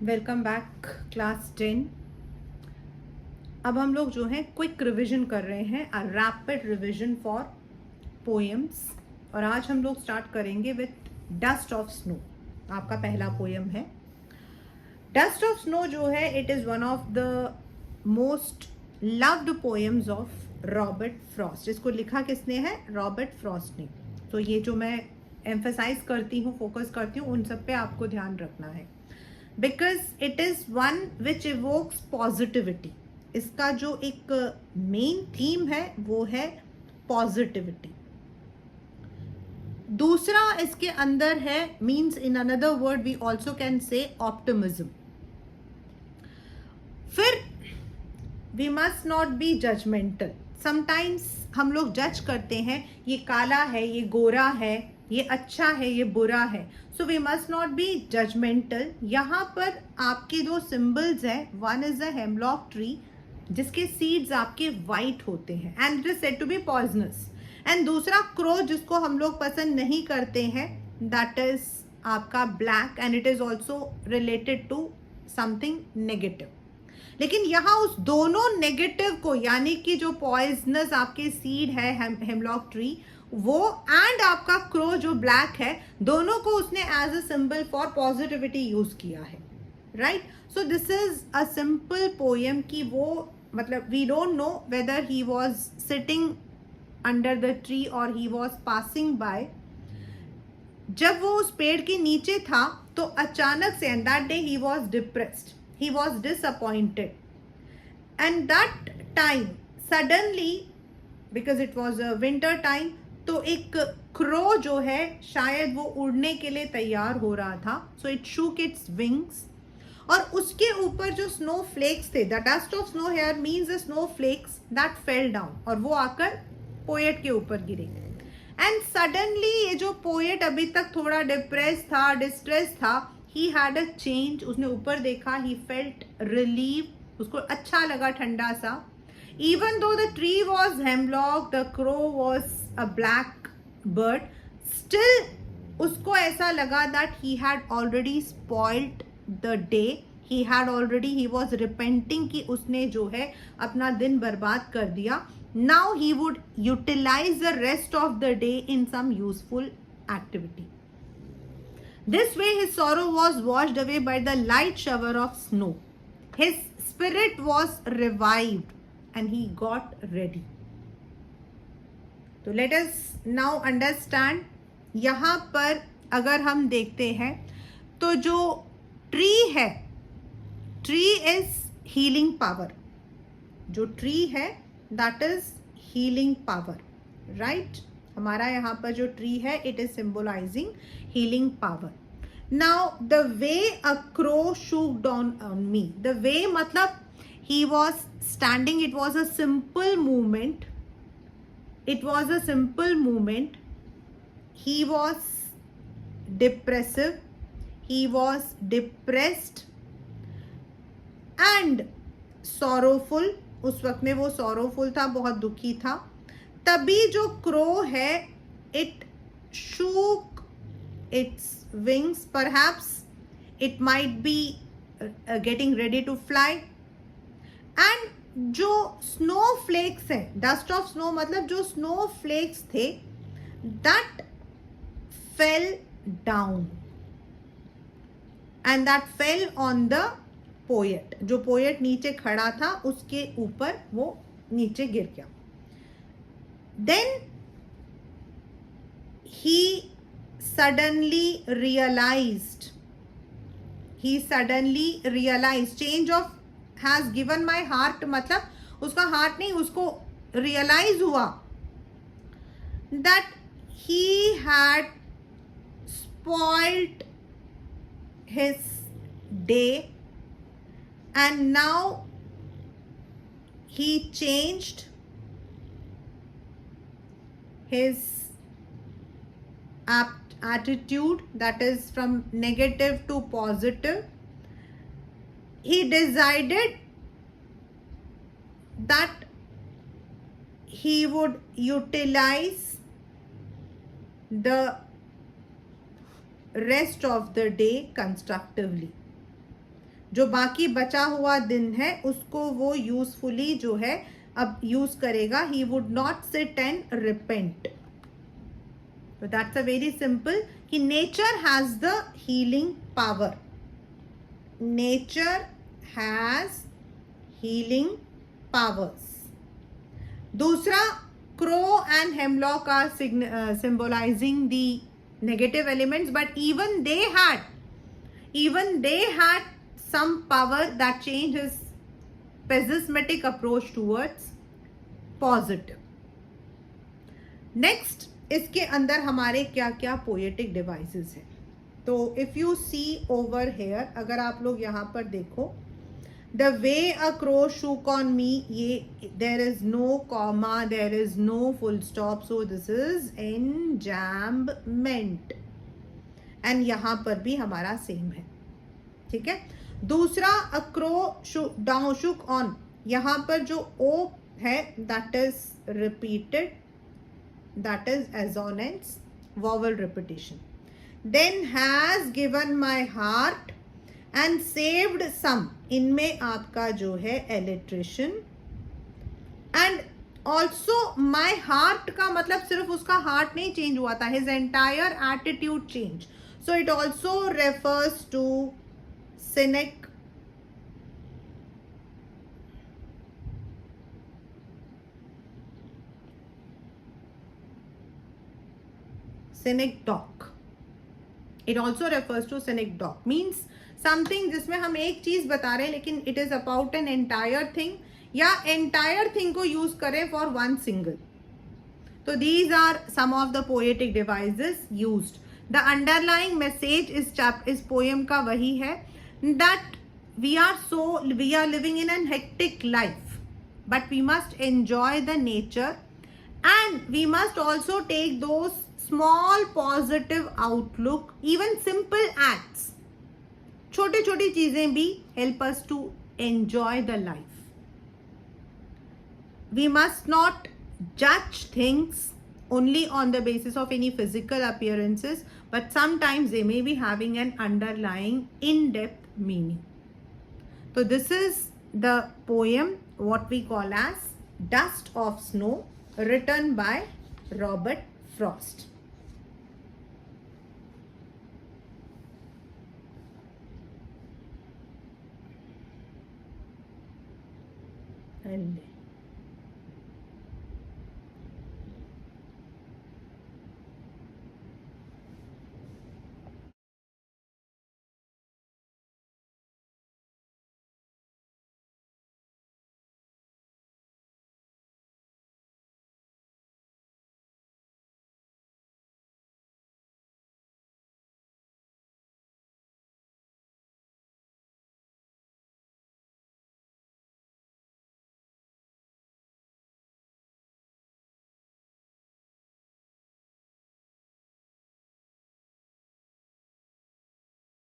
Welcome back class 10। अब हम लोग जो है क्विक रिवीजन कर रहे हैं, a rapid revision for poems. और आज हम लोग स्टार्ट करेंगे विथ डस्ट ऑफ स्नो। आपका पहला पोएम है डस्ट ऑफ स्नो। जो है it is one of the most loved poems of Robert Frost. इसको लिखा किसने है? रॉबर्ट फ्रॉस्ट ने। तो ये जो मैं एम्फेसाइज करती हूँ, फोकस करती हूँ, उन सब पे आपको ध्यान रखना है, because it is one which evokes positivity. इसका जो एक मेन थीम है वो है पॉजिटिविटी। दूसरा इसके अंदर है, means in another word we also can say optimism. फिर we must not be judgmental. Sometimes हम लोग जज करते हैं, ये काला है, ये गोरा है, ये अच्छा है, ये बुरा है। So we must not be judgmental. यहाँ पर आपके दो सिंबल्स हैं, one is a hemlock tree जिसके सीड्स आपके वाइट होते हैं and it is said to be poisonous, and दूसरा क्रो जिसको हम लोग पसंद नहीं करते हैं, दैट इज आपका black and it is also related to something negative. लेकिन यहाँ उस दोनों नेगेटिव को, यानी कि जो पॉइजनस आपके सीड है हेमलॉक ट्री वो, एंड आपका क्रो जो ब्लैक है, दोनों को उसने as a symbol for positivity use किया है, right. So this is a simple poem कि वो, मतलब we don't know whether he was sitting under the tree और ही वॉज पासिंग बाय। जब वो उस पेड़ के नीचे था तो अचानक से, and that day he was depressed, he was disappointed, and that time suddenly, because it was a winter time, तो एक क्रो जो है शायद वो उड़ने के लिए तैयार हो रहा था, so it shook its wings, और उसके ऊपर जो स्नो फ्लेक्स थे, the dust of snow here means the snow flakes that fell down, और वो आकर पोएट के ऊपर गिरे। एंड सडनली ये जो पोएट अभी तक थोड़ा डिप्रेस था, डिस्ट्रेस था, he had a change। उसने ऊपर देखा, he felt relief, उसको अच्छा लगा, ठंडा सा। even though the tree was hemlock, the crow was a black bird, still उसको ऐसा लगा that he had already spoiled the day, he was repenting कि उसने जो है अपना दिन बर्बाद कर दिया। now he would utilize the rest of the day in some useful activity. This way his sorrow was washed away by the light shower of snow. His spirit was revived and he got ready. तो let us now understand। यहाँ पर अगर हम देखते हैं तो जो tree है, ट्री इज हीलिंग पावर। जो ट्री है that is healing power, right. हमारा यहाँ पर जो ट्री है it is symbolising healing power. Now the way a crow shooked on me, the way मतलब he was standing, it was a simple movement, it was a simple movement. He was depressive, he was depressed and sorrowful। उस वक्त में वो sorrowful था, बहुत दुखी था। तभी जो क्रो है, it shook its wings, perhaps it might be getting ready to fly, and जो स्नो फ्लेक्स है, डस्ट ऑफ स्नो मतलब जो स्नो फ्लेक्स थे, that fell down and that fell on the poet. जो पोएट नीचे खड़ा था उसके ऊपर वो नीचे गिर गया। Then he suddenly realized change of has given my heart, मतलब उसका हार्ट नहीं, उसको रियलाइज हुआ that he had spoiled his day and now he changed his attitude, that is from negative to positive. He decided that he would utilize the rest of the day constructively. जो बाकी बचा हुआ दिन है उसको वो usefully जो है अब यूज करेगा. He would not sit and repent. तो दैट्स अ वेरी सिंपल कि nature has the healing power. Nature has healing powers. दूसरा, crow and hemlock are symbolizing the negative elements, but even they had some power that changed his pessimistic approach towards positive. Next, इसके अंदर हमारे क्या क्या poetic devices हैं. तो if you see over here, अगर आप लोग यहाँ पर देखो, the way a crow shook on me, ये there is no comma, there is no full stop, so this is enjambment. and यहाँ पर भी हमारा सेम है. ठीक है. दूसरा, a crow shook on, यहाँ पर जो o है that is repeated, that is assonance, vowel repetition. then has given my heart and saved some, इनमें आपका जो है alliteration. and also my heart का मतलब सिर्फ उसका heart नहीं change हुआ था, his entire attitude change. so it also refers to cynic, talk. it also refers to cynic talk, means something जिसमें हम एक चीज बता रहे हैं लेकिन it is about an entire thing, या एंटायर थिंग को यूज करें फॉर वन सिंगल. तो these are some of the poetic devices used. The underlying message इस पोएम का वही है that we are living in an hectic life, but we must enjoy the nature and we must also take those small positive outlook. Even simple acts, छोटी छोटी चीजें भी help us to enjoy the life. We must not जज things only on the basis of any physical appearances, but sometimes they may be having an underlying in-depth meaning. So this is the poem what we call as Dust of Snow, written by Robert Frost. And